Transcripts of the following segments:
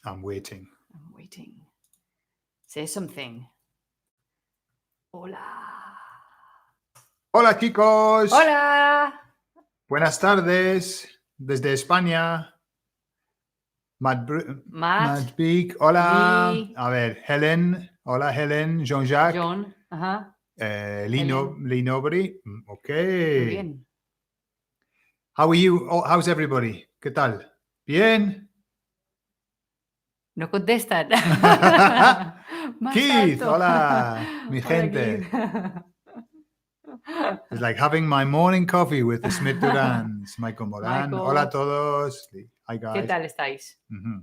I'm waiting. Say something. Hola. Hola, chicos. Hola. Buenas tardes. Desde España. Matt Beak. Hola. Lee. A ver, Helen. Hola, Helen. Jean-Jacques. John. Ajá. Lee Nobody. Okay. Muy bien. How are you? Oh, how's everybody? ¿Qué tal? Bien. No contestan. Keith, hola, mi gente. It's like having my morning coffee with the Smith Durans. Michael Moran. Hola a todos. Hi, guys. ¿Qué tal estáis? Uh-huh.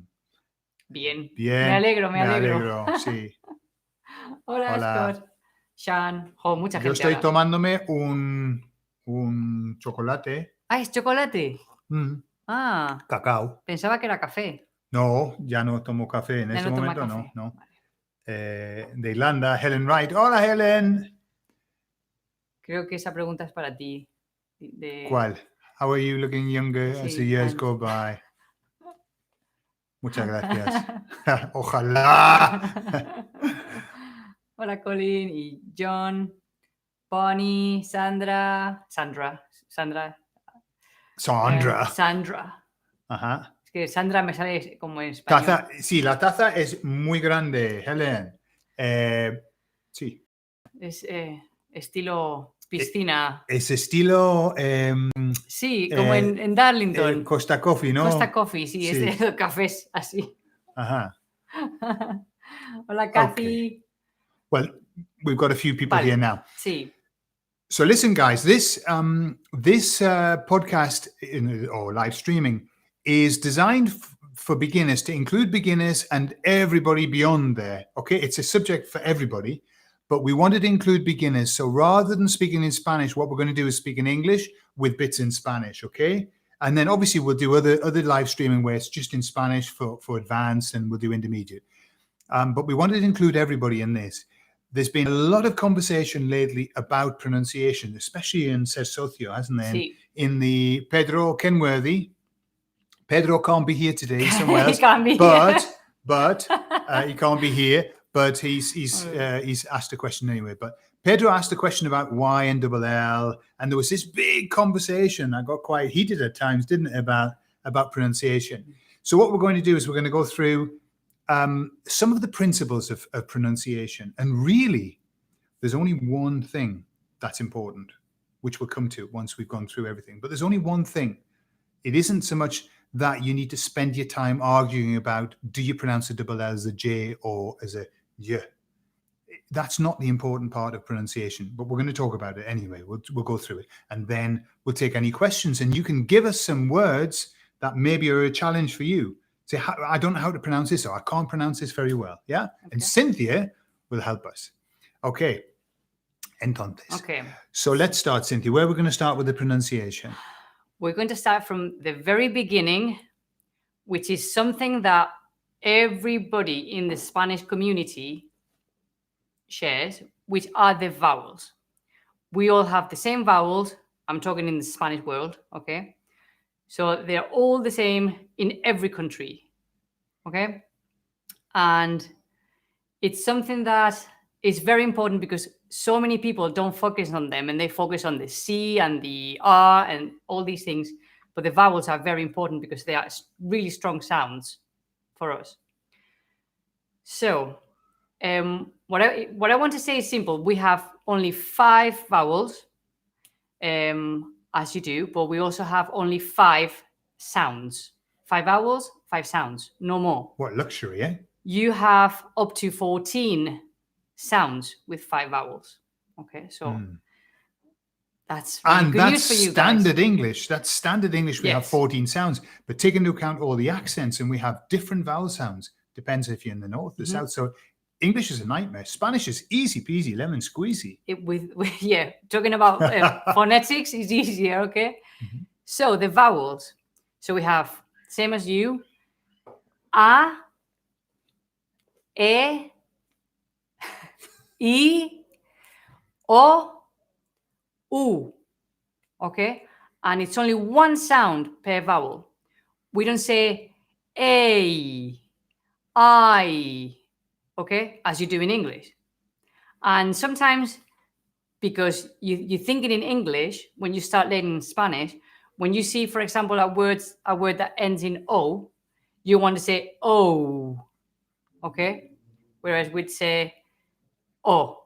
Bien. Bien. Me alegro. Sí. Hola, Scott. Sean. Mucha gente. Yo estoy tomándome un chocolate. ¿Es chocolate? Cacao. Pensaba que era café. No, ya no tomo café en este momento, no. Vale. De Irlanda, Helen Wright. Hola, Helen. Creo que esa pregunta es para ti. ¿Cuál? How are you looking younger as the years go by? Muchas gracias. Ojalá. Hola, Colin y John, Bonnie, Sandra. Ajá. Es que Sandra me sale como en español. Sí, la taza es muy grande, Helen. Sí. Es estilo piscina. Es estilo... sí, como en Darlington. Costa Coffee, ¿no? Costa Coffee, sí. Es de cafés así. Ajá. Hola, Kathy. Okay. Well, we've got a few people here now. Sí. So listen, guys, this podcast or live streaming is designed for beginners, to include beginners and everybody beyond there. Okay, it's a subject for everybody, but we wanted to include beginners. So rather than speaking in Spanish, what we're going to do is speak in English with bits in Spanish. Okay, and then obviously we'll do other live streaming where it's just in Spanish for advanced, and we'll do intermediate. But we wanted to include everybody in this. There's been a lot of conversation lately about pronunciation, especially in Ser Socio, hasn't there? Sí. In the Pedro Kenworthy. Pedro can't be here today, somewhere else. He can't be but he can't be here. But he's asked a question anyway. But Pedro asked a question about Y and double L, and there was this big conversation. I got quite heated at times, didn't it, about pronunciation. So what we're going to do is we're going to go through some of the principles of pronunciation. And really, there's only one thing that's important, which we'll come to once we've gone through everything. But there's only one thing. It isn't so much that you need to spend your time arguing about, do you pronounce a double L as a J or as a Y? That's not the important part of pronunciation, but we're going to talk about it anyway. We'll go through it. And then we'll take any questions. And you can give us some words that maybe are a challenge for you. Say, I don't know how to pronounce this, or I can't pronounce this very well. Yeah? Okay. And Cynthia will help us. Okay. Entonces. Okay. So let's start, Cynthia. Where are we going to start with the pronunciation? We're going to start from the very beginning, which is something that everybody in the Spanish community shares, which are the vowels. We all have the same vowels. I'm talking in the Spanish world, okay? So they're all the same in every country, okay? And it's something that is very important because so many people don't focus on them, and they focus on the C and the R and all these things. But the vowels are very important because they are really strong sounds for us. So what I want to say is simple. We have only 5 vowels, as you do, but we also have only 5 sounds. 5 vowels, 5 sounds, no more. What luxury, eh? You have up to 14 sounds with 5 vowels. Okay, so that's really good news for you guys. Standard English. That's standard English. We have 14 sounds, but take into account all the accents, and we have different vowel sounds. Depends if you're in the north, the south. So English is a nightmare. Spanish is easy peasy, lemon squeezy. Talking about phonetics is easier, okay? Mm-hmm. So the vowels. So we have, same as you, A, E, I, O, U, okay? And it's only one sound per vowel. We don't say A I, okay, as you do in English. And sometimes, because you think it in English, when you start learning in Spanish, when you see, for example, a word that ends in O, you want to say O, okay? Whereas we'd say O.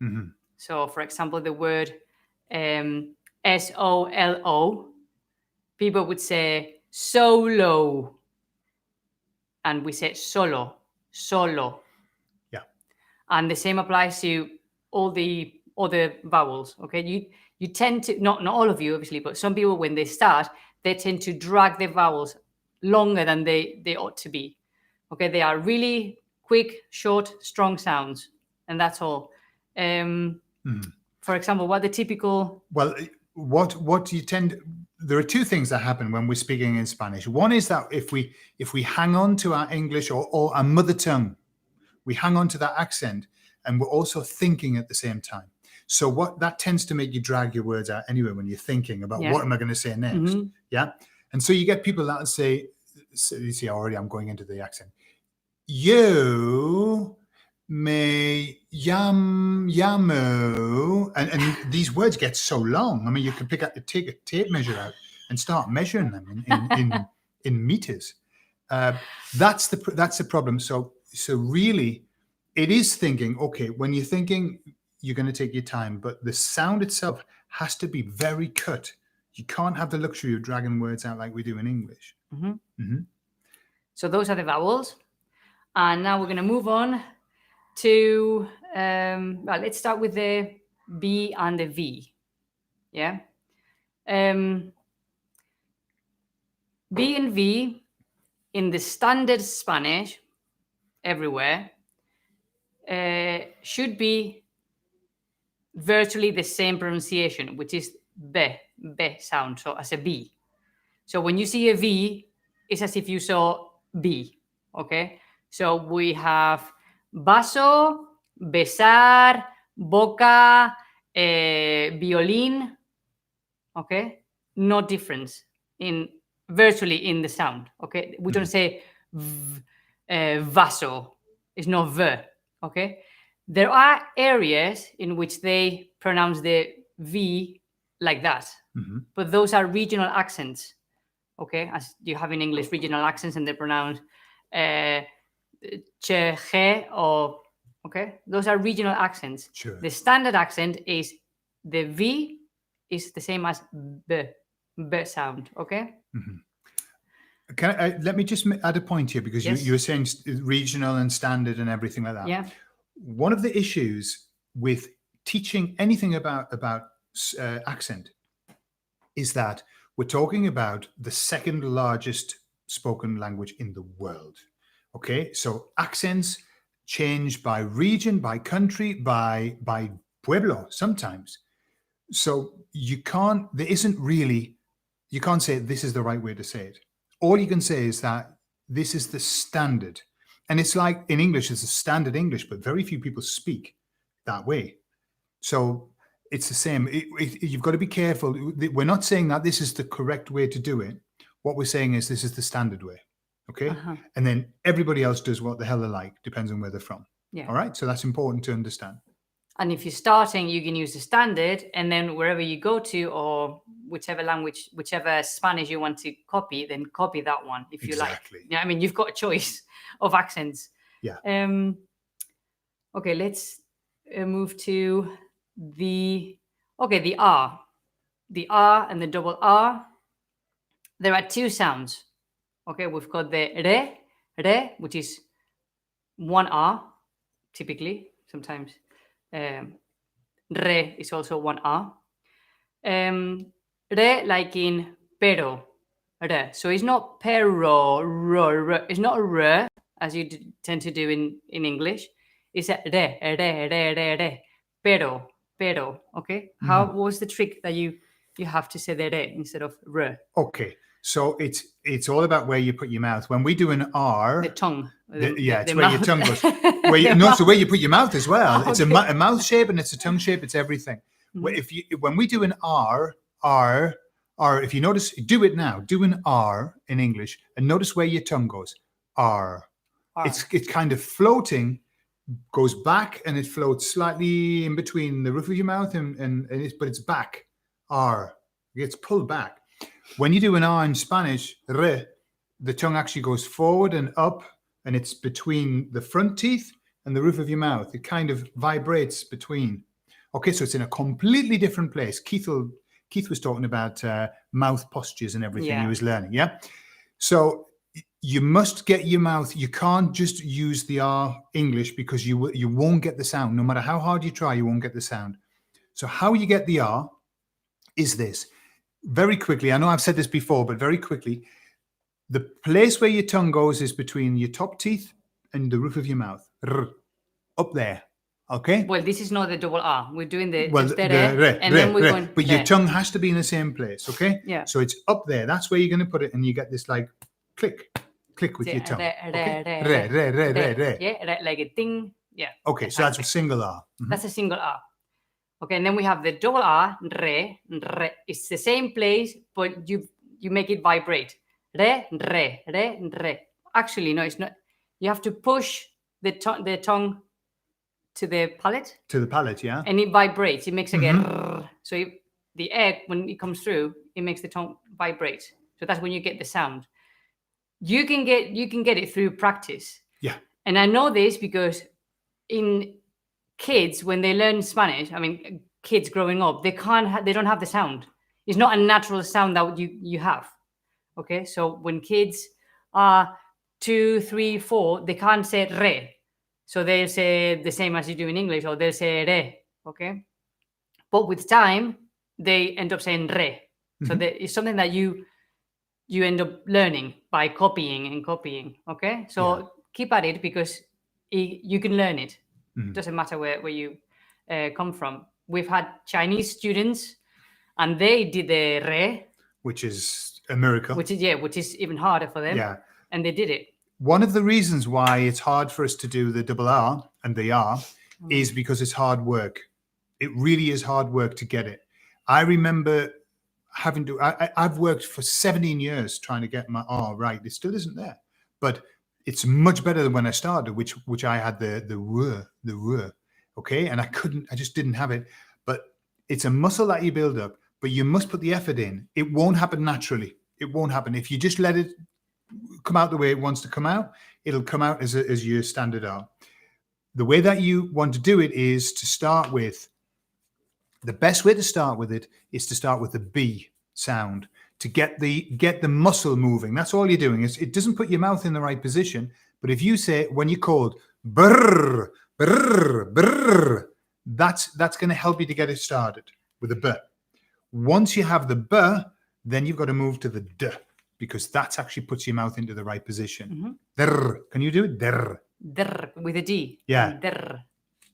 Mhm. So, for example, the word SOLO, people would say solo, and we say solo. Yeah. And the same applies to all the other vowels. Okay, you tend to, not all of you obviously, but some people when they start, they tend to drag their vowels longer than they ought to be. Okay, they are really quick, short, strong sounds, and that's all. For example, what the typical Well, what you tend, there are two things that happen when we're speaking in Spanish. One is that if we hang on to our English or our mother tongue, we hang on to that accent, and we're also thinking at the same time. So what that tends to make you drag your words out anyway when you're thinking about what am I going to say next. Yeah. And so you get people that say, you see already I'm going into the accent. You me llamo, and these words get so long. I mean, you can take a tape measure out and start measuring them in meters. That's the problem. So really, it is thinking. Okay, when you're thinking, you're going to take your time, but the sound itself has to be very cut. You can't have the luxury of dragging words out like we do in English. So those are the vowels. And now we're going to move on to, well, let's start with the B and the V. Yeah. B and V in the standard Spanish everywhere should be virtually the same pronunciation, which is B sound, so as a B. So when you see a V, it's as if you saw B, okay? So we have vaso, besar, boca, violin, okay? No difference virtually in the sound, okay? We don't say vaso, it's not V, okay? There are areas in which they pronounce the V like that, but those are regional accents. Okay, as you have in English regional accents and they pronounce che, ge, or okay, those are regional accents. Sure. The standard accent is the V is the same as B sound. Okay. Let me just add a point here, because Yes. you were saying regional and standard and everything like that. Yeah. One of the issues with teaching anything about accent is that we're talking about the second largest spoken language in the world. Okay, so accents change by region, by country, by pueblo sometimes. So you can't say this is the right way to say it. All you can say is that this is the standard. And it's like in English, it's a standard English, but very few people speak that way. So it's the same. You've got to be careful. We're not saying that this is the correct way to do it. What we're saying is this is the standard way. Okay. And then everybody else does what the hell they like, depends on where they're from. Yeah. All right. So that's important to understand. And if you're starting, you can use the standard, and then wherever you go to, or whichever language, whichever Spanish you want to copy, then copy that one if you like. Yeah, I mean, you've got a choice of accents. Yeah. Okay, let's move to the R. The R and the double R. There are two sounds. Okay, we've got the re, which is one R, typically, sometimes. Re is also one R. Re, like in pero, re. So it's not pero, ro. It's not re, as you tend to do in English. It's a re. Pero. Okay. What was the trick that you have to say the re instead of re? Okay. So it's all about where you put your mouth. When we do an R, the tongue. It's where your tongue goes. So where you put your mouth as well. It's a mouth shape and it's a tongue shape. It's everything. When we do an R, if you notice, do it now. Do an R in English and notice where your tongue goes. R. it's kind of floating, goes back, and it floats slightly in between the roof of your mouth but it's back. R. It gets pulled back. When you do an R in Spanish, re, the tongue actually goes forward and up, and it's between the front teeth and the roof of your mouth. It kind of vibrates between. Okay, so it's in a completely different place. Keith was talking about mouth postures and everything he was learning, yeah? So you must get your mouth, you can't just use the R English because you won't get the sound. No matter how hard you try, you won't get the sound. So how you get the R is this. Very quickly, I know I've said this before, but very quickly, the place where your tongue goes is between your top teeth and the roof of your mouth. Up there. Okay? Well, this is not the double R. We're doing the then we're going. But your tongue has to be in the same place, okay? Yeah. So it's up there. That's where you're going to put it, and you get this like click with your tongue. Re. Yeah, like a ding. Yeah. Okay, so that's a single R. Mm-hmm. That's a single R. Okay, and then we have the double R, re. It's the same place, but you make it vibrate. Re. Actually, no, it's not. You have to push the tongue to the palate. To the palate, yeah. And it vibrates. It makes again. So the egg, when it comes through, it makes the tongue vibrate. So that's when you get the sound. You can get it through practice. Yeah. And I know this because in kids, when they learn Spanish, I mean, kids growing up, they don't have the sound. It's not a natural sound that you have. Okay, so when kids are 2, 3, 4, they can't say re. So they'll say the same as you do in English, or they'll say re. Okay, but with time, they end up saying re. So it's something that you end up learning by copying. Okay, so keep at it because you can learn it. It doesn't matter where you come from. We've had Chinese students, and they did the re, which is a miracle. Which is even harder for them. Yeah, and they did it. One of the reasons why it's hard for us to do the double R and the R is because it's hard work. It really is hard work to get it. I remember I've worked for 17 years trying to get my R right. It still isn't there, but it's much better than when I started, which I had the R, okay, and I just didn't have it. But it's a muscle that you build up, but you must put the effort in. It won't happen naturally. It won't happen if you just let it come out the way it wants to come out. It'll come out as your standard R. The way that you want to do it is to start with. The best way to start with it is to start with the B sound to get the muscle moving. That's all you're doing. It doesn't put your mouth in the right position. But if you say, when you're called brrr, brrr, brrr, that's going to help you to get it started with a B. Once you have the B, then you've got to move to the D, because that actually puts your mouth into the right position. Drr. Can you do it? Drr. Drr, with a D. Yeah. Drr.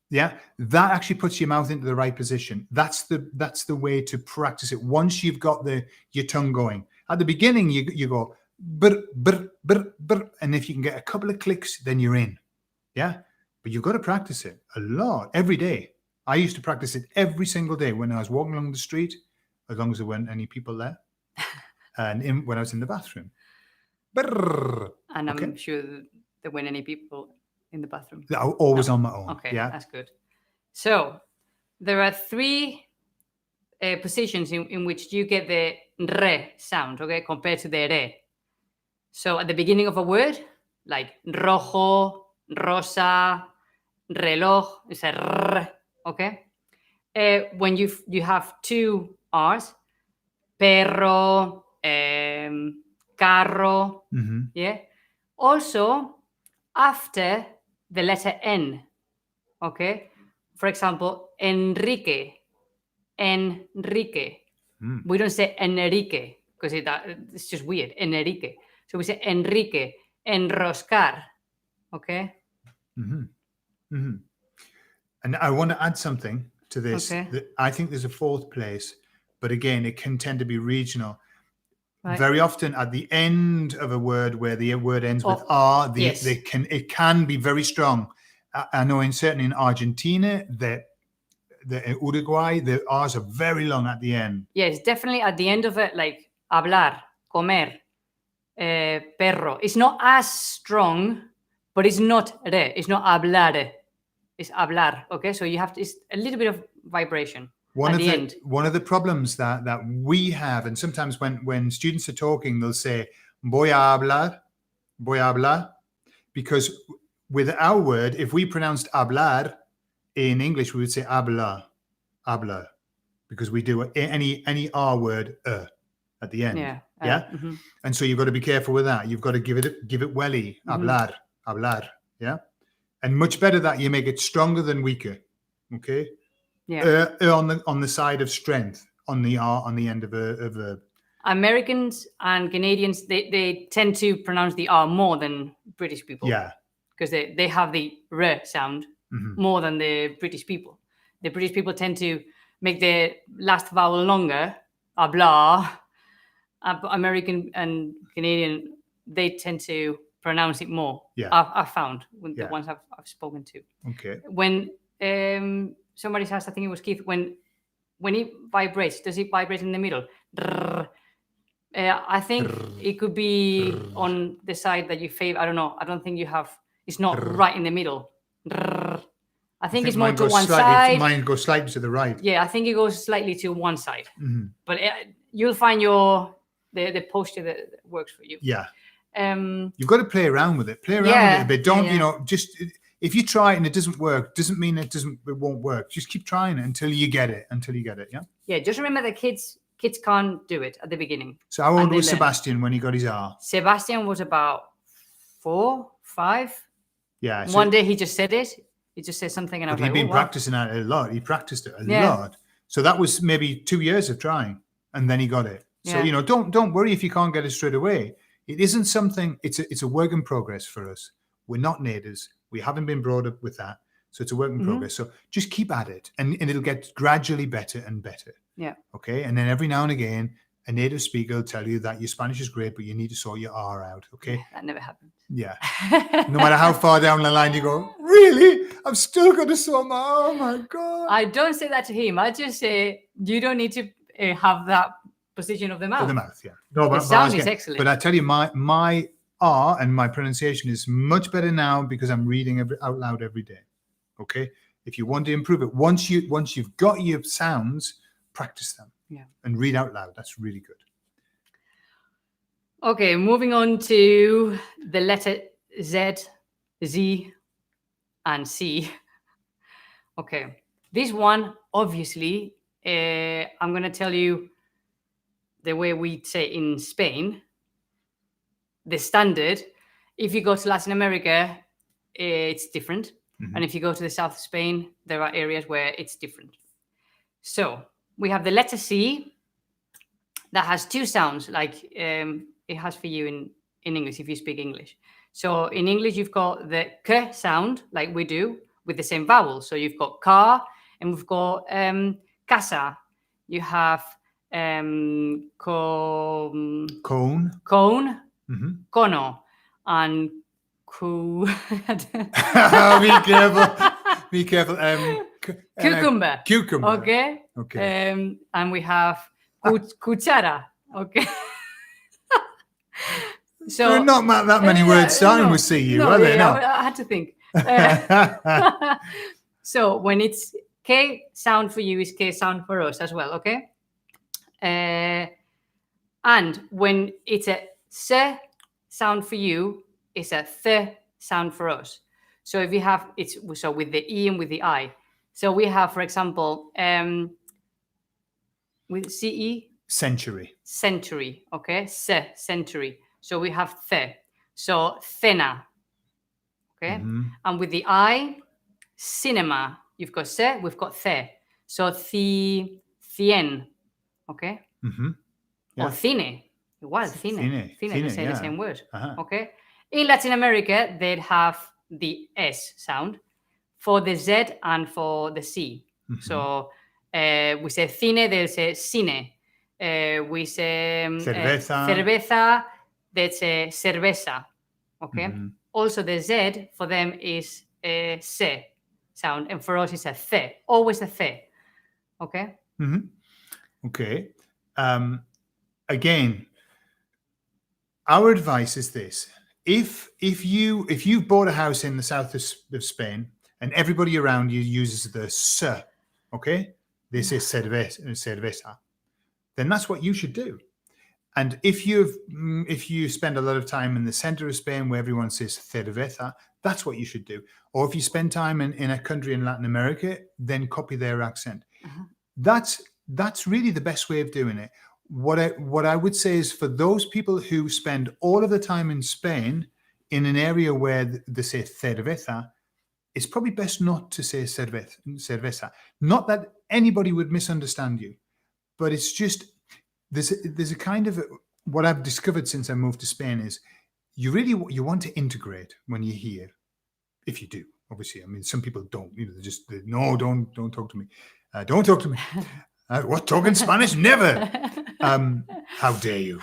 Yeah, that actually puts your mouth into the right position. That's the way to practice it. Once you've got your tongue going. At the beginning, you go brr, brr, brr, brr, and if you can get a couple of clicks, then you're in. Yeah, but you've got to practice it a lot every day. I used to practice it every single day when I was walking along the street, as long as there weren't any people there, and when I was in the bathroom. Brr. And I'm sure there weren't any people in the bathroom. Always on my own. Okay, yeah, that's good. So there are 3 positions in which you get the re sound, okay, compared to the re. So at the beginning of a word, like rojo, rosa, reloj, it's a r, okay. When you have 2 R's, perro, carro, yeah. Also, after the letter N, okay? For example, Enrique. We don't say Enrique because it's just weird. Enrique. So we say Enrique, enroscar, okay? And I want to add something to this. Okay. I think there's a 4th place, but again, it can tend to be regional. Right. Very often at the end of a word where the word ends with R, it can be very strong. I know certainly in Argentina, the Uruguay, the R's are very long at the end. Yes, definitely at the end of it, like hablar, comer, perro. It's not as strong, but it's not re. It's not hablar. It's hablar. Okay, so you have to. It's a little bit of vibration at the end. One of the problems that we have, and sometimes when students are talking, they'll say voy a hablar, because with our word, if we pronounced hablar in English, we would say hablar, because we do any R word at the end. Yeah. Mm-hmm. And so you've got to be careful with that. You've got to give it welly, hablar, yeah. And much better that you make it stronger than weaker. Okay. Yeah. On the side of strength, on the R on the end of a verb. Americans and Canadians, they tend to pronounce the R more than British people. Yeah. Because they have the R sound more than the British people. The British people tend to make the last vowel longer, hablar. American and Canadian, they tend to pronounce it more. Yeah. I've found with the ones I've spoken to. Okay. When somebody asked, I think it was Keith, when it vibrates, does it vibrate in the middle? I think it could be on the side that you favor. I don't know. I don't think you have. It's not right in the middle. I think it's more to one side. Mine goes slightly to the right. Yeah, I think it goes slightly to one side. But you'll find the posture that works for you. Yeah. You've got to play around with it. Play around with it a bit. Don't just if you try it and it doesn't work, doesn't mean it won't work. Just keep trying it until you get it. Yeah. Yeah. Just remember that kids can't do it at the beginning. So how old was Sebastian when he got his R? Sebastian was about 4, 5. Yeah. So one day he just said it. He just said something, and I was like, he'd been practicing it a lot. He practiced it a lot. So that was maybe 2 years of trying, and then he got it. So don't worry if you can't get it straight away. It isn't something. It's a work in progress for us. We're not natives. We haven't been brought up with that. So it's a work in progress. So just keep at it, and it'll get gradually better and better. Yeah. Okay. And then every now and again, a native speaker will tell you that your Spanish is great, but you need to sort your R out. Okay. Yeah, that never happens. Yeah. No matter how far down the line you go, really? I'm still going to sort my R. Oh my God. I don't say that to him. I just say, you don't need to have that position of the mouth. Of the mouth, yeah. No, the sound is excellent. But I tell you, my R and my pronunciation is much better now because I'm reading out loud every day. Okay. If you want to improve it, once you've got your sounds, practice them. Yeah. And read out loud. That's really good. Okay, moving on to the letter Z, and C. Okay, this one, obviously, I'm going to tell you the way we say in Spain, the standard. If you go to Latin America, it's different. And if you go to the south of Spain, there are areas where it's different. So we have the letter C that has 2 sounds, like it has for you in English, if you speak English. So in English, you've got the K sound, like we do, with the same vowel. So you've got car, and we've got casa. You have cone, cono, and Be careful. Cucumber. Cucumber. Okay. And we have cuchara. Okay. So there are not that many words starting with C, are there? No. I had to think. So when it's K sound for you is K sound for us as well. Okay. And when it's a S sound for you, it's a th sound for us. So if you have so with the E and with the I. So we have, for example, with CE, century. Okay, century. So we have the. So cena. Okay, and with the I, cinema. You've got se, we've got the. So cien. Okay. Or cine. Igual, cine. They say the same word. Okay. In Latin America, they'd have the S sound for the Z and for the C. So we say cine, they'll say cine. We say cerveza, they'd say cerveza. Okay. Also, the Z for them is a C sound, and for us it's a th. Always a th. Okay. Okay. Again, our advice is this. if you bought a house in the south of Spain and everybody around you uses the "sir," okay, they say cerveza, then that's what you should do. And if you spend a lot of time in the center of Spain where everyone says cerveza, that's what you should do. Or if you spend time in a country in Latin America, then copy their accent. That's really the best way of doing it. What I would say is, for those people who spend all of the time in Spain in an area where they say cerveza, it's probably best not to say cerveza. Not that anybody would misunderstand you, but it's just there's a kind of what I've discovered since I moved to Spain is you want to integrate when you're here. If you do, obviously, I mean, some people don't. No, don't talk to me. Don't talk to me. What, talking Spanish? Never. How dare you?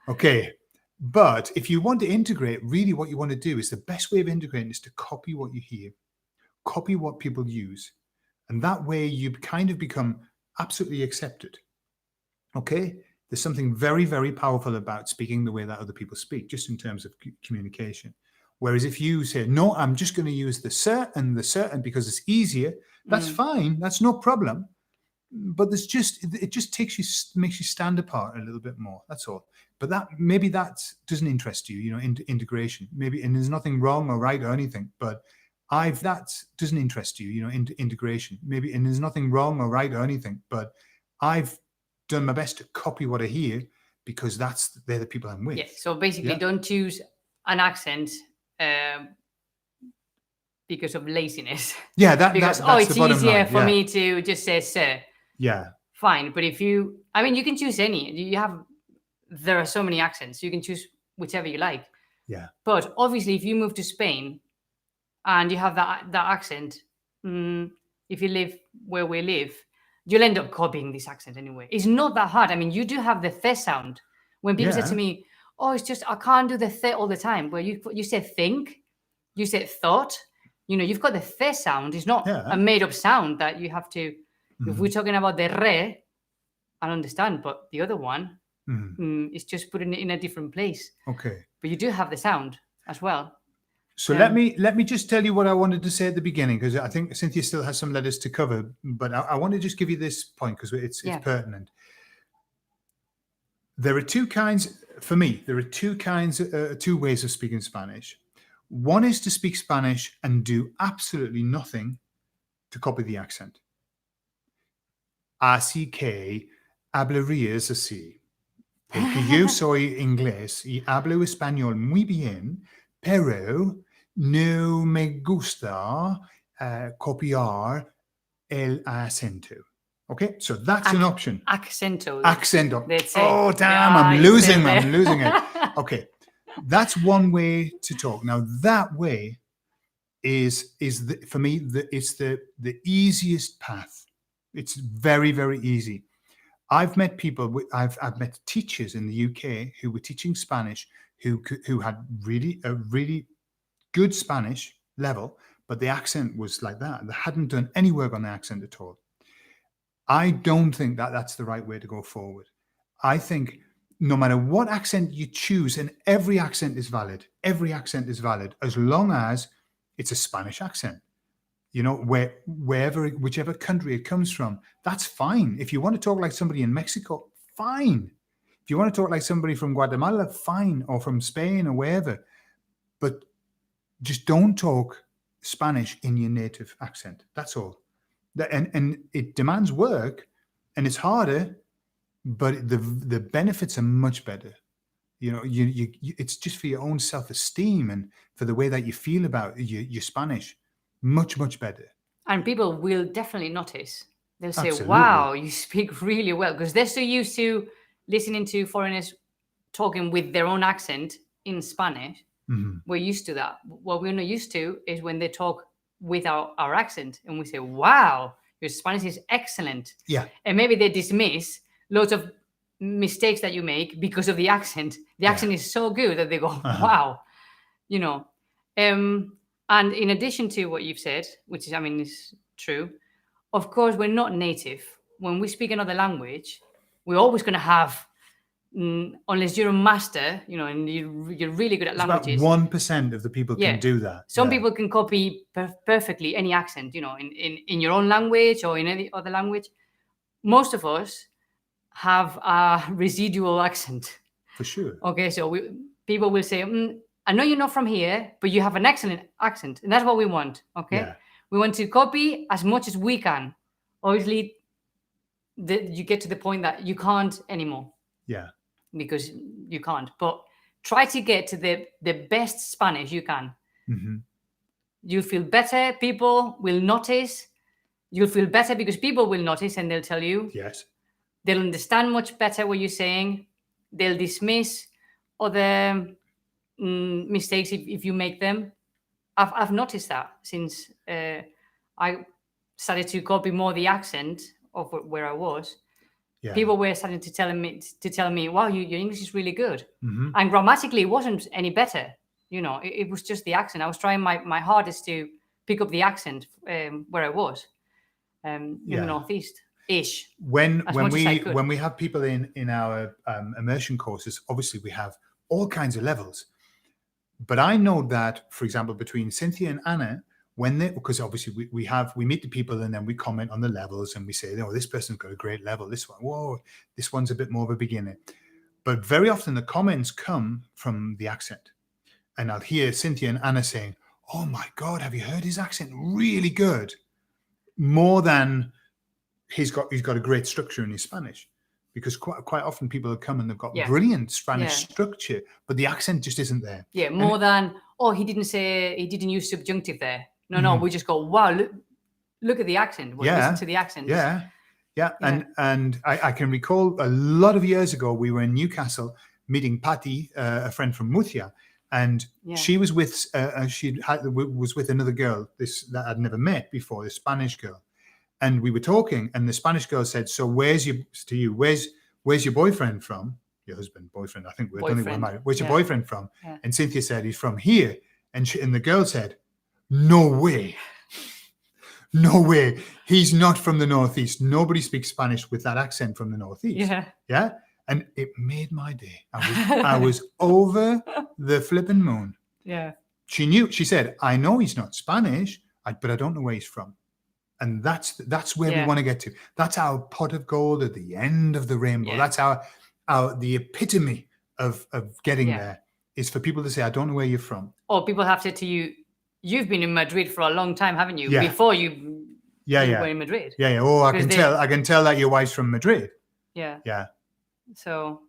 Okay. But if you want to integrate, really what you want to do is the best way of integrating is to copy what you hear, copy what people use. And that way you kind of become absolutely accepted. Okay. There's something very, very powerful about speaking the way that other people speak, just in terms of communication. Whereas if you say, no, I'm just going to use the "sir" and the "certain" because it's easier, that's fine. That's no problem. But it just makes you stand apart a little bit more. That's all. But that doesn't interest you, integration. Maybe, and there's nothing wrong or right or anything. But that doesn't interest you, integration. Maybe, and there's nothing wrong or right or anything. But I've done my best to copy what I hear because they're the people I'm with. Yeah. So basically, don't choose an accent because of laziness. Yeah, because that's it's the bottom easier line. for me to just say "sir." Yeah. Fine, but you can choose any. There are so many accents. You can choose whichever you like. Yeah. But obviously, if you move to Spain and you have that accent, if you live where we live, you'll end up copying this accent anyway. It's not that hard. I mean, you do have the th sound. When people say to me, "Oh, it's just I can't do the th all the time," well, you said think, you said thought. You've got the th sound. It's not a made-up sound that you have to. If we're talking about the re, I understand, but the other one is just putting it in a different place. Okay. But you do have the sound as well. So let me just tell you what I wanted to say at the beginning, because I think Cynthia still has some letters to cover, but I want to just give you this point because it's pertinent. There are two kinds, for me, two ways of speaking Spanish. One is to speak Spanish and do absolutely nothing to copy the accent. Así que hablarías así. Porque yo soy inglés y hablo español muy bien, pero no me gusta copiar el acento. Okay, so that's an option. Accento. Oh, damn, I'm losing it. Okay, that's one way to talk. Now, that way is for me, it's the easiest path. It's very, very easy. I've met people. I've met teachers in the UK who were teaching Spanish who had a really good Spanish level, but the accent was like that. They hadn't done any work on the accent at all. I don't think that's the right way to go forward. I think no matter what accent you choose, and every accent is valid. Every accent is valid as long as it's a Spanish accent. Whichever country it comes from, that's fine. If you want to talk like somebody in Mexico, fine. If you want to talk like somebody from Guatemala, fine, or from Spain or wherever. But just don't talk Spanish in your native accent. That's all. And it demands work, and it's harder, but the benefits are much better. It's just for your own self-esteem and for the way that you feel about your Spanish. Much, much better. And people will definitely notice. They'll say, Absolutely. wow, you speak really well. Because they're so used to listening to foreigners talking with their own accent in Spanish. Mm-hmm. We're used to that. What we're not used to is when they talk with our accent. And we say, wow, your Spanish is excellent. Yeah. And maybe they dismiss loads of mistakes that you make because of the accent. The accent is so good that they go, wow. And in addition to what you've said, which is true, of course, we're not native. When we speak another language, we're always going to have unless you're a master, and you're really good at It's about languages. 1% of the people can do that. Some people can copy perfectly any accent, in your own language or in any other language. Most of us have a residual accent. For sure. Okay, so people will say, I know you're not from here, but you have an excellent accent. And that's what we want, okay? Yeah. We want to copy as much as we can. Obviously, you get to the point that you can't anymore. Yeah. Because you can't. But try to get to the best Spanish you can. Mm-hmm. You'll feel better. People will notice. You'll feel better because people will notice and they'll tell you. Yes. They'll understand much better what you're saying. They'll dismiss other mistakes if you make them. I've noticed that since I started to copy more the accent of where I was. Yeah. People were starting to tell me, wow, your English is really good. Mm-hmm. And grammatically, it wasn't any better. It was just the accent. I was trying my hardest to pick up the accent where I was in the Northeast-ish. When we have people in our immersion courses, obviously we have all kinds of levels. But I know that, for example, between Cynthia and Anna, because obviously we meet the people and then we comment on the levels and we say, this person's got a great level. This one, whoa, this one's a bit more of a beginner. But very often the comments come from the accent. And I'll hear Cynthia and Anna saying, oh my God, have you heard his accent? Really good. More than he's got a great structure in his Spanish. Because quite often people have come and they've got brilliant Spanish structure, but the accent just isn't there. Yeah, more than, he didn't use subjunctive there. No, we just go, wow, look at the accent. Listen to the accent. Yeah. And I can recall a lot of years ago, we were in Newcastle meeting Patty, a friend from Murcia, and she was with was with another girl that I'd never met before, this Spanish girl. And we were talking, and the Spanish girl said, "So where's your boyfriend from? Your husband, boyfriend? I think we're married. Where's your boyfriend from?" Yeah. And Cynthia said, "He's from here." And the girl said, "No way, no way. He's not from the Northeast. Nobody speaks Spanish with that accent from the Northeast." Yeah. And it made my day. I was over the flipping moon. Yeah. She said, "I know he's not Spanish, but I don't know where he's from." And that's where we want to get to. That's our pot of gold at the end of the rainbow. Yeah. That's our the epitome of getting there is for people to say, "I don't know where you're from." Or people have said to you, "You've been in Madrid for a long time, haven't you?" Yeah. Before you were in Madrid. Yeah. Oh, I can tell that your wife's from Madrid. Yeah. Yeah. So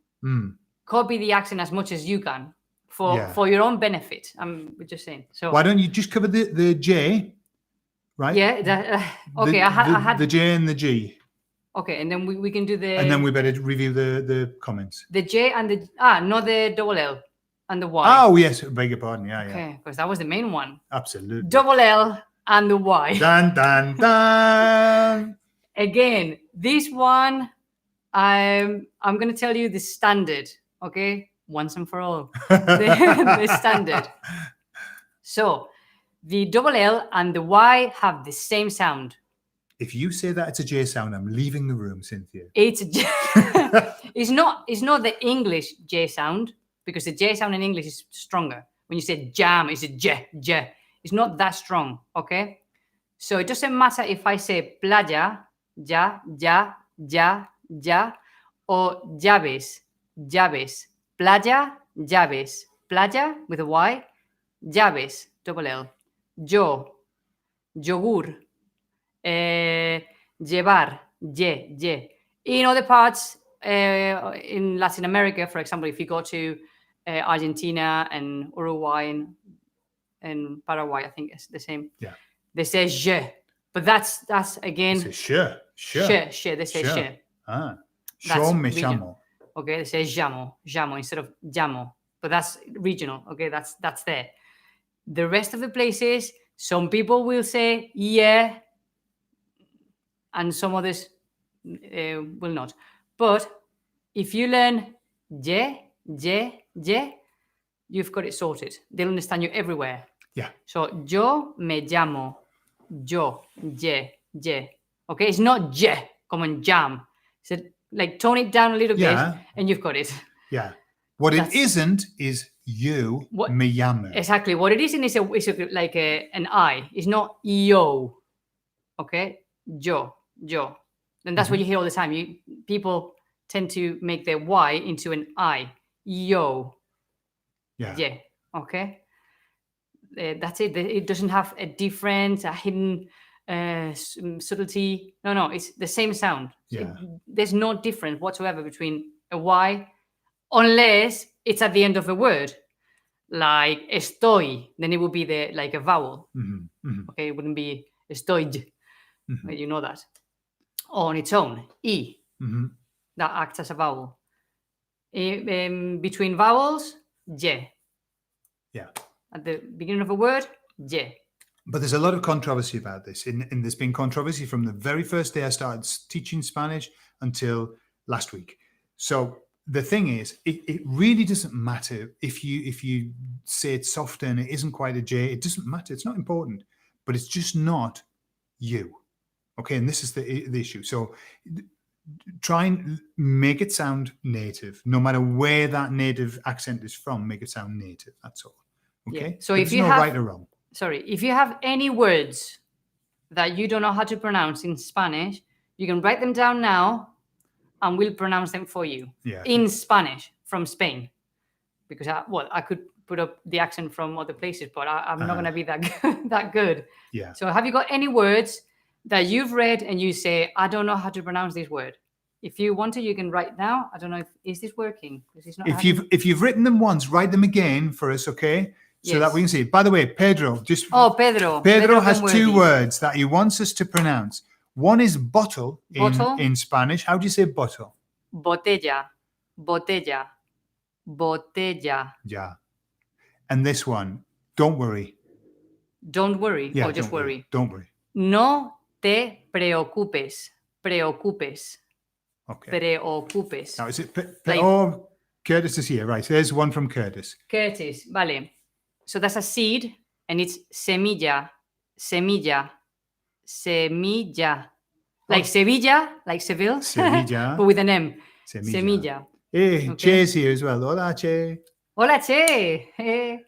copy the accent as much as you can for your own benefit. I'm just saying. So why don't you just cover the J? Right. Yeah. Okay. I had the J and the G. Okay, and then we can do the. And then we better review the comments. The J and the not the double L and the Y. Oh yes, beg your pardon. Yeah. Okay, because that was the main one. Absolutely. Double L and the Y. Dun dun dun. Again, this one, I'm going to tell you the standard. Okay, once and for all, the standard. So. The double L and the Y have the same sound. If you say that it's a J sound, I'm leaving the room, Cynthia. It's a J. It's not the English J sound, because the J sound in English is stronger. When you say jam, it's a J. It's not that strong, okay? So it doesn't matter if I say playa, ya, or llaves. Playa, llaves. Playa with a Y, llaves, double L. Yo, yogur, llevar, ye. In other parts, in Latin America, for example, if you go to Argentina and Uruguay and Paraguay, I think it's the same. Yeah. They say je, but that's again. They say she. They say she. Ah, yo me llamo. Okay, they say llamo instead of llamo, but that's regional. Okay, that's there. The rest of the places, some people will say yeah, and some others will not. But if you learn ye, you've got it sorted. They'll understand you everywhere. Yeah. So yo me llamo, yo, ye. Okay, it's not je, como en jam. So like tone it down a little bit, and you've got it. Yeah. What it That's- isn't is you, What- me llamo. Exactly. What it is like an I. It's not yo. Okay? Yo. And that's what you hear all the time. People tend to make their Y into an I. Yo. Yeah. Okay? That's it. It doesn't have a difference, a hidden subtlety. No, it's the same sound. Yeah. There's no difference whatsoever between a Y, unless it's at the end of a word, like estoy. Then it would be like a vowel. Okay, it wouldn't be estoy. You know that. On its own, E. That acts as a vowel. Between vowels, Y. Yeah. At the beginning of a word, Y. But there's a lot of controversy about this. And there's been controversy from the very first day I started teaching Spanish until last week. So the thing is, it really doesn't matter if you say it softer and it isn't quite a J. It doesn't matter. It's not important. But it's just not you. Okay, and this is the issue. So try and make it sound native. No matter where that native accent is from, make it sound native. That's all. Okay? Yeah. So but if there's you no have, right or wrong. Sorry, if you have any words that you don't know how to pronounce in Spanish, you can write them down now and we'll pronounce them for you. Yeah. In Spanish from Spain. Because I could put up the accent from other places, but I'm not going to be that good. Yeah. So have you got any words that you've read and you say, I don't know how to pronounce this word? If you want to, you can write now. I don't know is this working? It's not if you've written them once, write them again for us, okay? So that we can see. By the way, Pedro, Pedro has two words that he wants us to pronounce. One is bottle in Spanish. How do you say bottle? Botella. Yeah. And this one, don't worry. Don't worry, Yeah, or just worry. Don't worry. No te preocupes. Okay. Preocupes. Now, is it... oh, Curtis is here. Right, so there's one from Curtis. Curtis, vale. So that's a seed, and it's semilla. Like Sevilla, like Seville. Sevilla. But with an M. Semilla. Hey, okay. Che's here as well. Hola, Che. Hola, Che. Hey.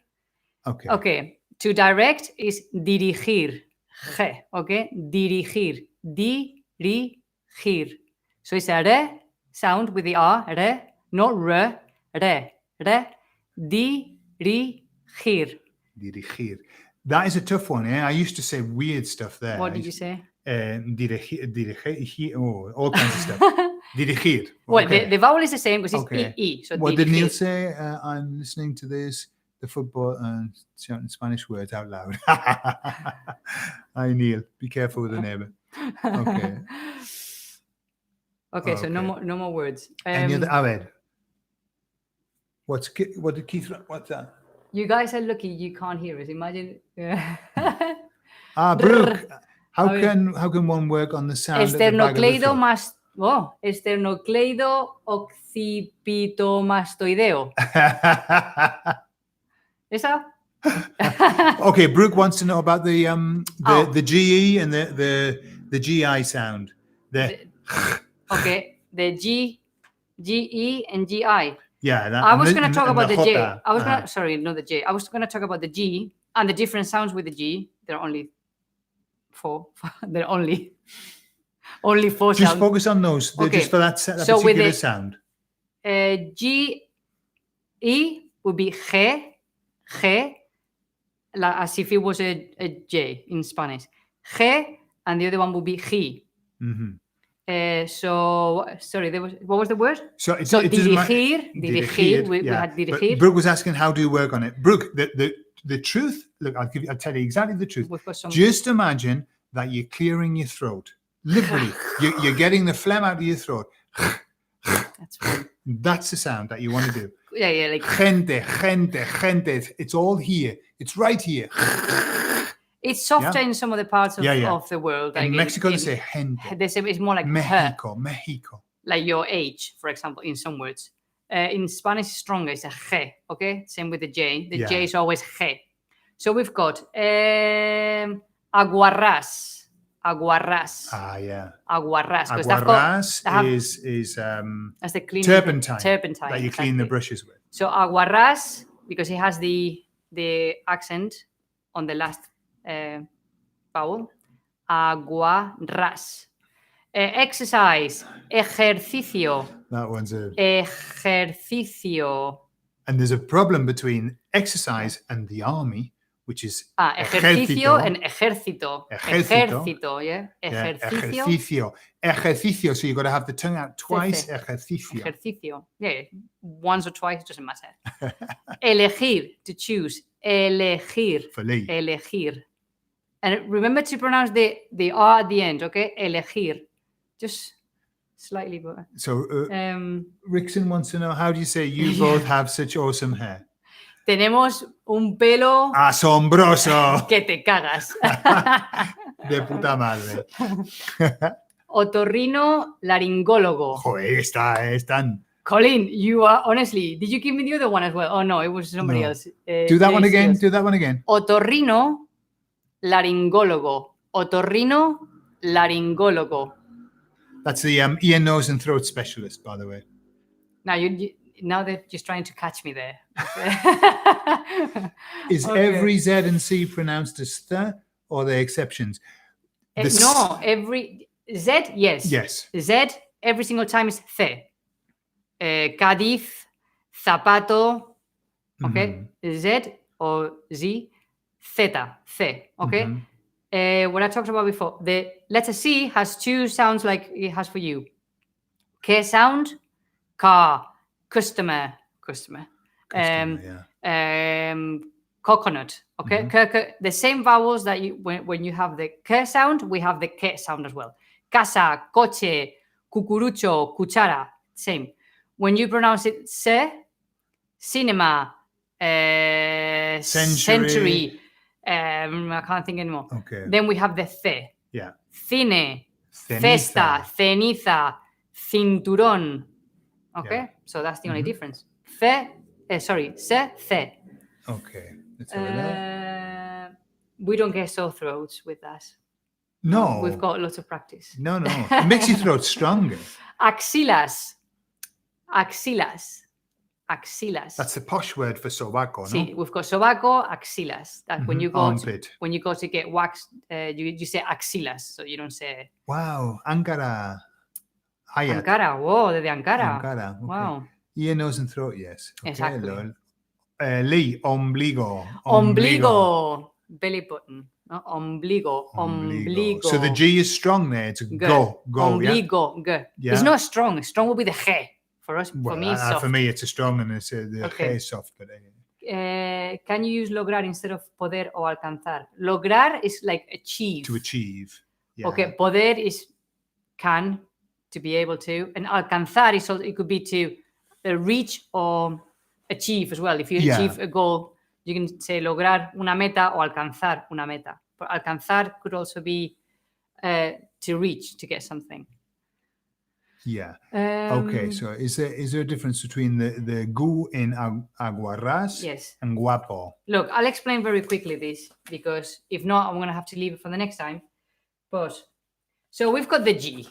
Okay. To direct is dirigir. Okay? Dirigir. Dirigir. So it's a re sound with the R, re, not re, re. Dirigir. Dirigir. That is a tough one, eh? I used to say weird stuff there. What did you say? Dirigir, all kinds of stuff. Dirigir. Well, the vowel is the same because it's E. So what did Neil say? I'm listening to the football, and shouting Spanish words out loud. Hi, Neil. Be careful with the neighbor. Okay. So no more words. Any other? Awed. What did Keith? What's that? You guys are lucky you can't hear us. Imagine. Brooke. How can one work on the sound? Esternocleido occipitomastoideo. ¿Esa? Okay, Brooke wants to know about the GE and the GI sound. Okay, the GE and GI. Yeah, I was going to talk about the J. Sorry, not the J. I was going to talk about the G and the different sounds with the G. There are only 4. There are only 4 sounds. Just focus on those. Just for that particular sound. G, E would be G, as if it was a J in Spanish. G, and the other one would be G. Mm-hmm. Sorry, what was the word? So dirigir. We had dirigir. But Brooke was asking, how do you work on it? Brooke, the truth, look, I'll tell you exactly the truth. Just imagine that you're clearing your throat. Literally, you're getting the phlegm out of your throat. That's fine. That's the sound that you want to do. Yeah, like gente. It's all here. It's right here. It's softer in some of the parts of the world. Like in Mexico, they say gente. They say it's more like Mexico. Like your age, for example, in some words. In Spanish, it's stronger. It's a G, okay? Same with the J. The J is always G. So we've got aguarrás. aguarrás. Ah, yeah. Aguarrás. 'cause Aguarrás they have- is that's the cleaning turpentine, turpentine that you clean the exactly. brushes with. So aguarrás, because it has the accent on the last vowel. Aguarrás. Exercise. Ejercicio. That one's a. Ejercicio. And there's a problem between exercise and the army, which is Ejercicio and ejército. Ejército. Ejército, yeah. yeah, Ejercicio. ejercicio. Ejercicio. So you've got to have the tongue out twice. Ejercicio. Ejercicio. Yeah, once or twice, doesn't matter. Elegir, to choose. Elegir. For Lee. Elegir. And remember to pronounce the R at the end, okay? Elegir. Just slightly better. So Rickson wants to know, how do you say you both have such awesome hair? Tenemos un pelo Asombroso. que te cagas. De puta madre. Otorrino laringólogo. Joder, están. Colin, you are honestly. Did you give me the other one as well? Oh no, it was somebody No. else. Do that one Jace again. Hills. Do that one again. Otorrino laringólogo. Otorrino laringólogo. That's the ear, nose, and throat specialist, by the way. Now now they're just trying to catch me there. Is Okay. every Z and C pronounced as th, or are they exceptions? No, every Z, yes. Yes. Z every single time is C. Cádiz, zapato, okay? Z or Z, theta, C, okay? What I talked about before, the letter C has two sounds like it has for you. K sound, car, customer. Yeah. Coconut, okay? The same vowels that you when you have the K sound, we have the K sound as well. Casa, coche, cucurucho, cuchara, same. When you pronounce it se, cinema, century, I can't think anymore. Okay. Then we have the ce. Yeah. Cine, Ceniza. festa, ceniza, cinturón. Okay, Yeah. so that's the only difference. Ce, ce. Okay. Let's have a look. We don't get sore throats with that. No. We've got lots of practice. No. It makes your throat stronger. Axilas. That's the posh word for sobaco, no? See, we've got sobaco, axilas. That when you go Armpit. when you go to get waxed, you say axilas, so you don't say Wow. Ankara. Hayat. Ankara. Whoa, desde Ankara. Ankara. Okay. Wow. Ear, nose, and throat, yes. Okay, Exactly. lol. Lee, ombligo. Ombligo. Belly button. No? Ombligo. So the G is strong there. It's a go. Ombligo. Yeah? G. It's not strong. Strong will be the G. For us, Well, for me, it's soft. for me, it's a strong and it's the Okay. is soft. But Can you use lograr instead of poder o alcanzar? Lograr is like achieve. to achieve. Yeah. Okay, poder is can, to be able to, and alcanzar is also, it could be to reach or achieve as well. If you achieve a goal, you can say lograr una meta o alcanzar una meta. But alcanzar could also be to reach, to get something. Yeah. Okay. So is there a difference between the gu in aguarrás Yes. and guapo? Look, I'll explain very quickly this, because if not, I'm going to have to leave it for the next time. But so we've got the G.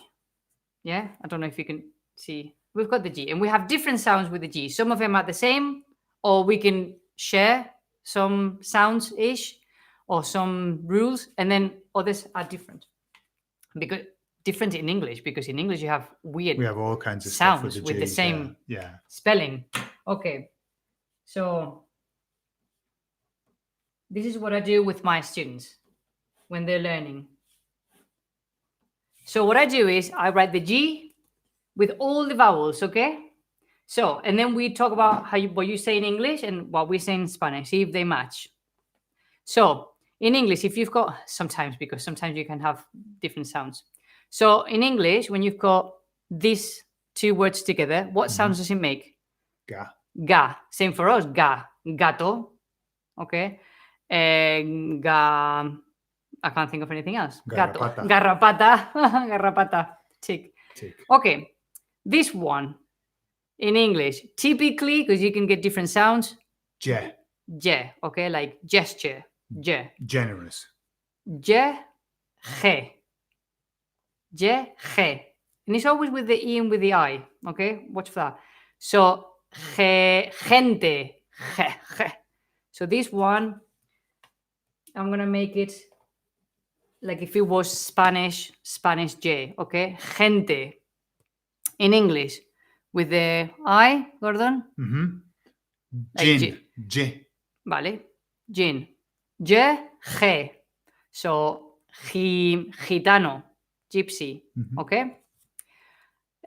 Yeah, I don't know if you can see. We've got the G, and we have different sounds with the G. Some of them are the same, or we can share some sounds-ish, or some rules, and then others are different. Because different in English, because in English you have weird We have all kinds of sounds stuff with the with the Gs, same yeah. spelling. Okay, so this is what I do with my students when they're learning. So what I do is I write the G with all the vowels, okay? So, and then we talk about what you say in English and what we say in Spanish, see if they match. So in English, if you've got, because sometimes you can have different sounds. So in English, when you've got these two words together, what sounds does it make? Ga. Ga. Same for us. Ga. Gato. Okay. Ga. I can't think of anything else. Gato. Garrapata. Garrapata. Garrapata. Tick. Tick. Okay. This one in English, typically, because you can get different sounds. Je. Je. Okay. Like gesture. Je. Generous. Je. Je. Je, ge. And it's always with the E and with the I. Okay, watch for that. So, gente. Je. So this one, I'm going to make it like if it was Spanish J. Okay, gente. In English, with the I, Gordon. Like Gin. J. Vale. Gin. Je, ge. So, gitano, gypsy. Okay.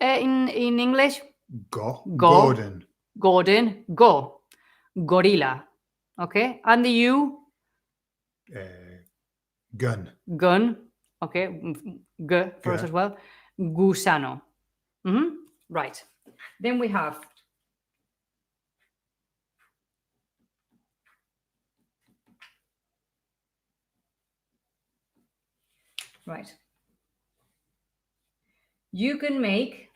In English, Gordon. Gordon, go. Gorilla. Okay. And the U, Gun. gun. Okay. G for us as well. Gusano. Right. Then we have right. You can make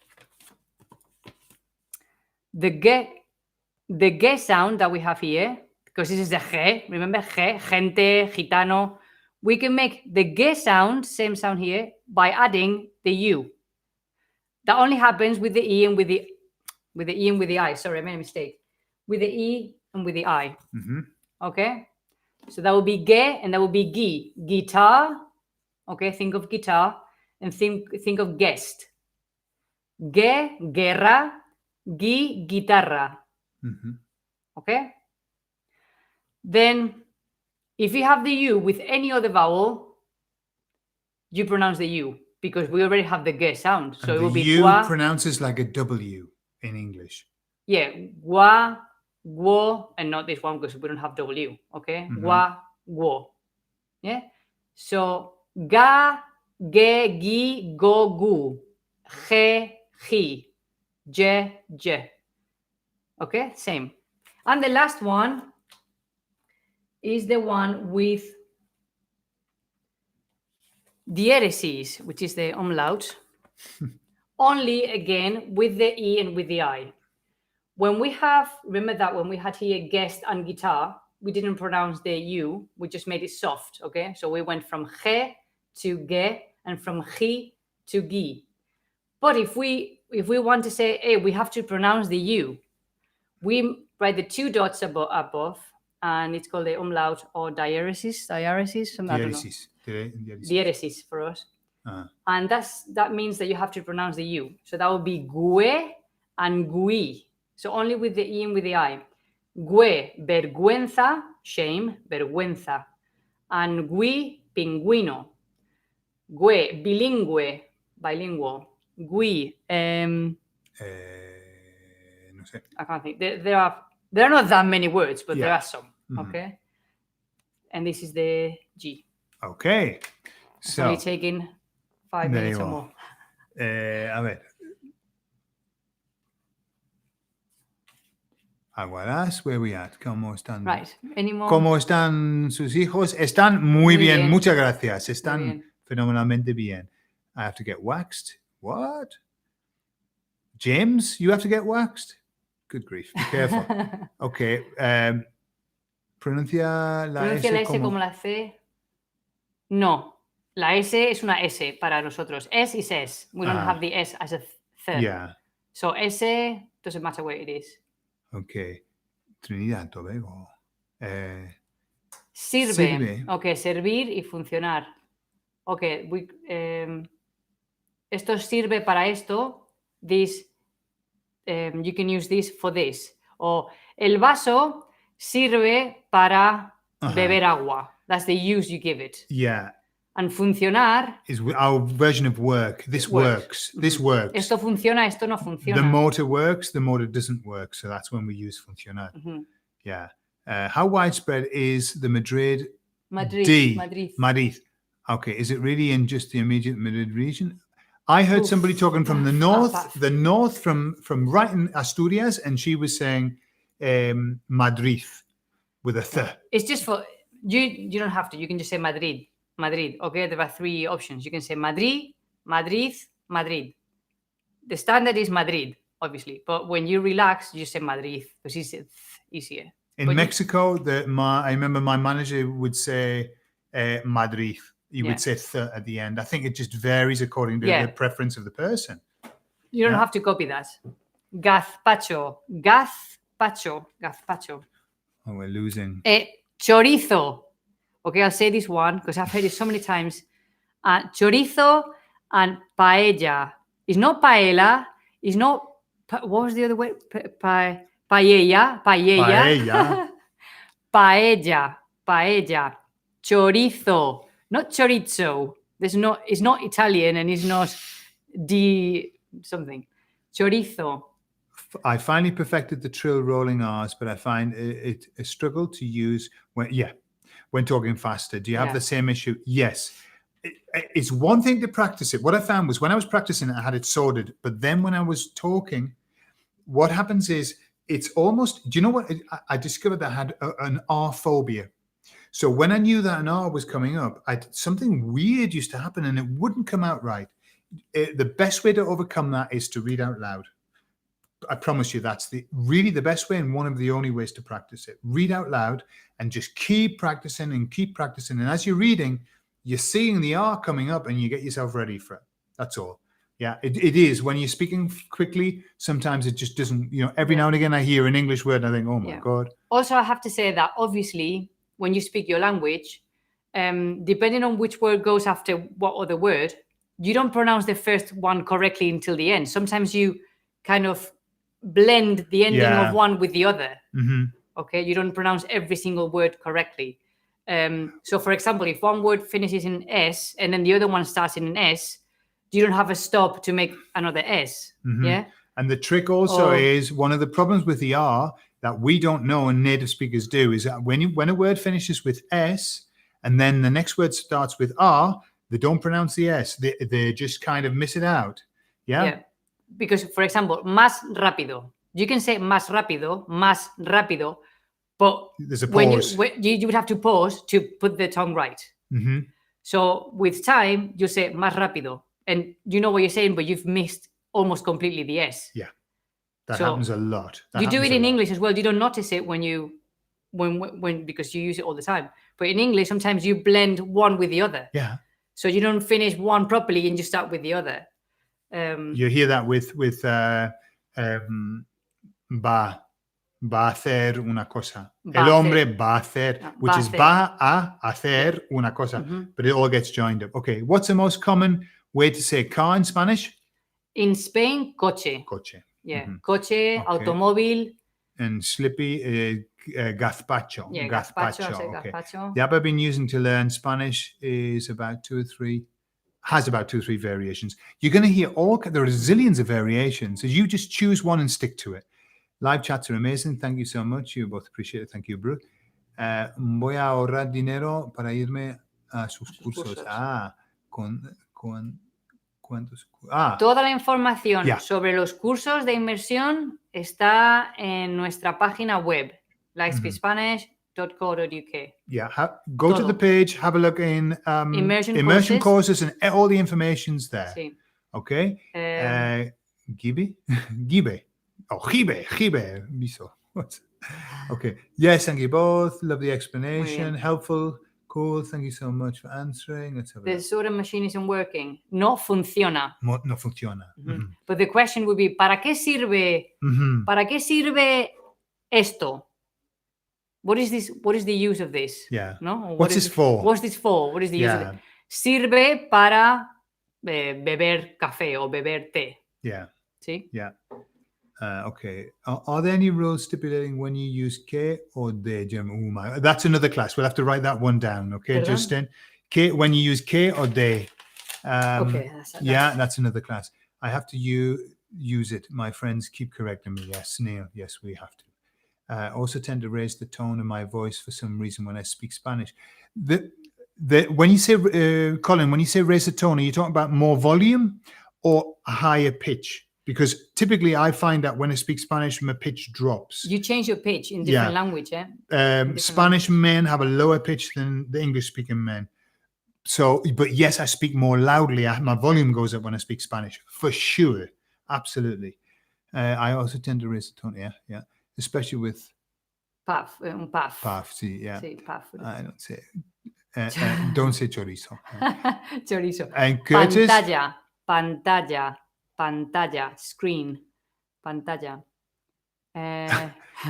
the ge sound that we have here, because this is the ge. Remember ge, gente, gitano. We can make the ge sound, same sound here, by adding the U. That only happens with the E and with the E and with the I. Sorry, I made a mistake. With the E and with the I. Okay? So that would be ge and that would be gi. Guitar. Okay, think of guitar. And think of guest. Ge, guerra. Gi, guitarra. Okay? Then, if you have the U with any other vowel, you pronounce the U, because we already have the ge sound. So and it will be U gua. pronounces like a W in English. Yeah, gua, guo, and not this one because we don't have W. Okay? Gua, guo. Yeah? So, ga, ge, gi, go, gu. Je, ji. Je, je. Okay? Same. And the last one is the one with diéresis, which is the umlaut, only again with the E and with the I. When we have, remember that when we had here guest and guitar, we didn't pronounce the U, we just made it soft, okay? So we went from je to ge and from ji to gi. But if we want to say, hey, we have to pronounce the U, we write the two dots above, and it's called the umlaut or diéresis, diéresis for us. And that means that you have to pronounce the U. So that would be gue and gui. So only with the E and with the I. Gue, vergüenza, shame, vergüenza. And gui, pingüino. Gue, bilingüe, bilingual. Gui, no sé. I can't think. There are not that many words, but there are some. Okay. And this is the G. Okay. It's So only taking 5 minutes or more. A ver. Aguadas, where we at? ¿Cómo están? Right. Any more? ¿Cómo están sus hijos? Están muy bien. Muchas gracias. Están fenomenalmente bien. I have to get waxed. What? James, you have to get waxed? Good grief. Be careful. Okay. Pronuncia la ¿Pronuncia S la S como la C? No. La S es una S para nosotros. S is S. We don't have the S as a th. Yeah. So S doesn't matter where it is. Okay. Trinidad, Tobago. Sirve. Ok, servir y funcionar. Ok, esto sirve para esto. This, you can use this for this. O el vaso sirve para beber agua. That's the use you give it. Yeah. And funcionar is our version of work. This works. This works. Esto funciona, esto no funciona. The motor works, the motor doesn't work. So that's when we use funcionar. Yeah. How widespread is the Madrid? Madrid. Okay. Is it really in just the immediate Madrid region? I heard somebody talking from the north from right in Asturias, and she was saying Madrid with a th. It's just for you don't have to. You can just say Madrid. Okay, there are 3 options. You can say Madrid. The standard is Madrid, obviously, but when you relax, you say Madrid because it's easier. In Mexico, I remember my manager would say Madrid. you would say th at the end. I think it just varies according to the preference of the person. You don't have to copy that. Gazpacho. Gazpacho. Gazpacho. Oh, we're losing. Chorizo. Okay, I'll say this one because I've heard it so many times. Chorizo and paella. It's not paella. It's not. What was the other word? Paella. Paella. Paella. Paella. Paella. Chorizo. Not chorizo. There's no. It's not Italian and it's not something. Chorizo. I finally perfected the trill rolling R's, but I find it a struggle to use when talking faster. Do you have the same issue? Yes. It's one thing to practice it. What I found was when I was practicing it, I had it sorted. But then when I was talking, what happens is it's almost, do you know what? I discovered that I had an R phobia. So when I knew that an R was coming up, something weird used to happen and it wouldn't come out right. The best way to overcome that is to read out loud. I promise you that's really the best way and one of the only ways to practice it. Read out loud and just keep practicing and keep practicing. And as you're reading, you're seeing the R coming up and you get yourself ready for it. That's all. Yeah, it is. When you're speaking quickly, sometimes it just doesn't, every now and again I hear an English word and I think, oh my God. Also, I have to say that obviously when you speak your language, depending on which word goes after what other word, you don't pronounce the first one correctly until the end. Sometimes you kind of blend the ending of one with the other. Mm-hmm. Okay, you don't pronounce every single word correctly. So, for example, if one word finishes in S and then the other one starts in an S, you don't have a stop to make another S. Mm-hmm. Yeah. And the trick also is one of the problems with the R that we don't know and native speakers do is that when a word finishes with S and then the next word starts with R, they don't pronounce the S. They just kind of miss it out. Yeah. Because, for example, más rápido. You can say más rápido, but there's a pause. You would have to pause to put the tongue right. Mm-hmm. So with time, you say más rápido. And you know what you're saying, but you've missed almost completely the S. Yeah. That happens a lot. You do it in English as well. You don't notice it when because you use it all the time. But in English, sometimes you blend one with the other. Yeah. So you don't finish one properly and you start with the other. You hear that with va a hacer una cosa. El hombre va a hacer, which is va a hacer una cosa, but it all gets joined up. Okay, what's the most common way to say car in Spanish? In Spain, coche. Coche. Yeah, coche, automóvil. And slippy, gazpacho. Yeah, gazpacho. Okay. Gazpacho. The app I've been using to learn Spanish is about 2 or 3 variations. You're going to hear there are zillions of variations. So you just choose one and stick to it. Live chats are amazing. Thank you so much. You both appreciate it. Thank you, Bru. Voy a ahorrar dinero para irme a sus cursos. Toda la información sobre los cursos de inmersión está en nuestra página web, lightspeedspanish.co.uk. Yeah, go to the page, have a look in immersion courses and all the information's there. Sí. Okay. Gibe. Oh, Gibe. Miso. Okay. Yes, thank you both. Love the explanation. Helpful. Cool. Thank you so much for answering. Let's have a the sort of machine isn't working. No funciona. No funciona. Mm-hmm. But the question would be, ¿para qué sirve? Mm-hmm. ¿Para qué sirve esto? What is this? What is the use of this? Yeah. No? What's this for? What's this for? What is the use of it? Sirve para beber café o beber té. Yeah. ¿Sí? Yeah. Okay. Are there any rules stipulating when you use que or de? That's another class. We'll have to write that one down. Okay, Perdón? Justin? When you use que or de. Okay. That's another class. I have to use it. My friends keep correcting me. Yes, Neil. Yes, we have to. I also tend to raise the tone of my voice for some reason when I speak Spanish. When you say, Colin, when you say raise the tone, are you talking about more volume or a higher pitch? Because typically I find that when I speak Spanish, my pitch drops. You change your pitch in different language, eh? Spanish men have a lower pitch than the English-speaking men. So, but yes, I speak more loudly. My volume goes up when I speak Spanish, for sure. Absolutely. I also tend to raise the tone, yeah. Especially with... Puff, un puff. Puff, sí, yeah. Sí, puff. I don't say... Don't say chorizo. Chorizo. And Curtis? Pantalla, screen, pantalla.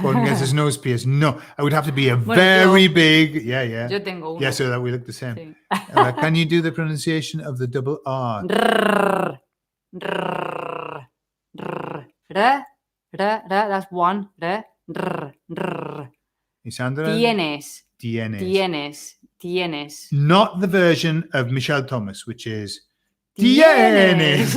Gordon gets his nose pierced. No, it would have to be a Bueno, very big. Yeah. Yo tengo uno. Yeah, so that we look the same. Sí. Can you do the pronunciation of the double R? That's one. Isandra? Tienes. Not the version of Michelle Thomas, which is tienes.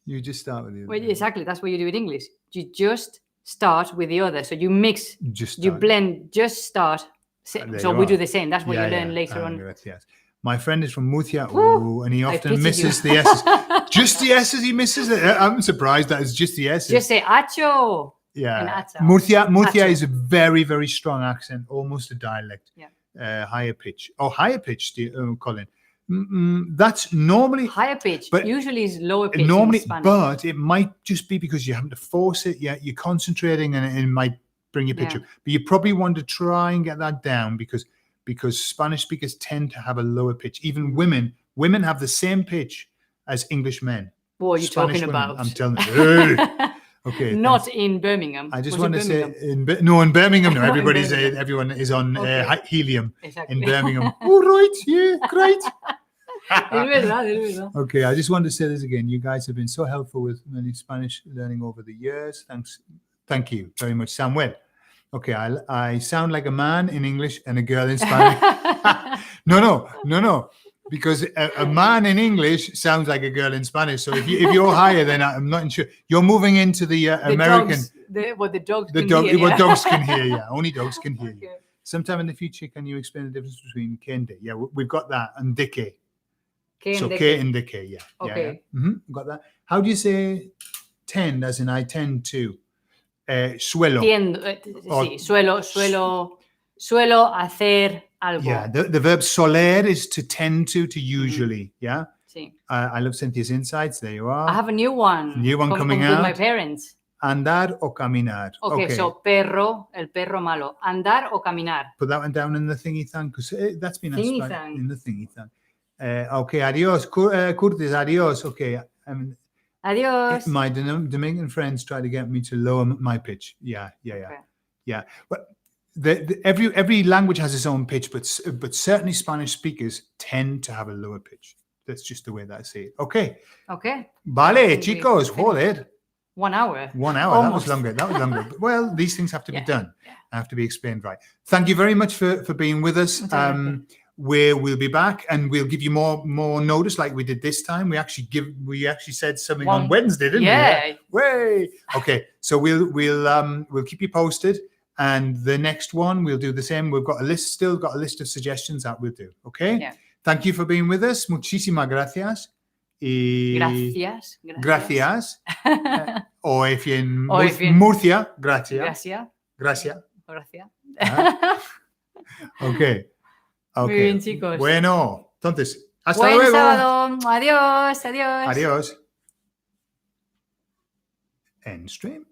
You just start with the other. Well, exactly. That's what you do in English. You just start with the other. So you mix, you blend, just start. So we do the same. That's what you learn later on. Gracias. My friend is from Murcia, and he often misses the S's. Just the S's he misses? I'm surprised that it's just the S's. Just say acho. Yeah. Murcia is a very, very strong accent, almost a dialect. Yeah. Higher pitch. Oh, higher pitch, Colin. That's normally higher pitch, but usually is lower pitch normally, in Spanish. But it might just be because you're having to force it. Yeah, you're concentrating, and it might bring your pitch up. But you probably want to try and get that down because Spanish speakers tend to have a lower pitch. Even women have the same pitch as English men. What are you talking about? I'm telling you. Hey. Okay. Not in Birmingham. I just want to say in Birmingham. No, everyone is on helium in Birmingham. All right, yeah, great. Es verdad. Okay, I just wanted to say this again. You guys have been so helpful with many Spanish learning over the years. Thank you very much, Samuel. Okay, I sound like a man in English and a girl in Spanish. No. Because a man in English sounds like a girl in Spanish. So if you're higher, then I'm not sure. You're moving into the American. What the dogs can hear. Yeah, only dogs can hear you. Sometime in the future, can you explain the difference between K and D? Yeah, we've got that. And Dike. So K and Dike, yeah. Okay. Yeah. Got that. How do you say tend, as in I tend to? Suelo. Suelo hacer algo. Yeah, the verb soler is to tend to usually, yeah? Sí. I love Cynthia's insights. There you are. I have a new one. Coming out. With my parents. Andar o caminar. Okay, so el perro malo. Andar o caminar. Put that one down in the thingy thing, because that's been in the thingy thing. Okay, adios. Curtis, adios. Okay. Adios. My Dominican friends try to get me to lower my pitch. Yeah. Okay. Yeah. But every language has its own pitch, but certainly Spanish speakers tend to have a lower pitch. That's just the way that I see it. Okay. Vale, chicos, joder. 1 hour. 1 hour. Almost. That was longer. Well, these things have to be done. Have to be explained right. Thank you very much for being with us. We'll be back and we'll give you more notice like we did this time. We actually said something on Wednesday, didn't we? Yeah. Way. Okay. So we'll keep you posted. And the next one, we'll do the same. We've got a list of suggestions that we'll do. Okay. Yeah. Thank you for being with us. Muchísimas gracias. Gracias. O if you're in Murcia, gracias. Gracias. Okay. Muy bien, chicos. Bueno, entonces, hasta Buen luego. sábado. Adiós. Adiós. End stream.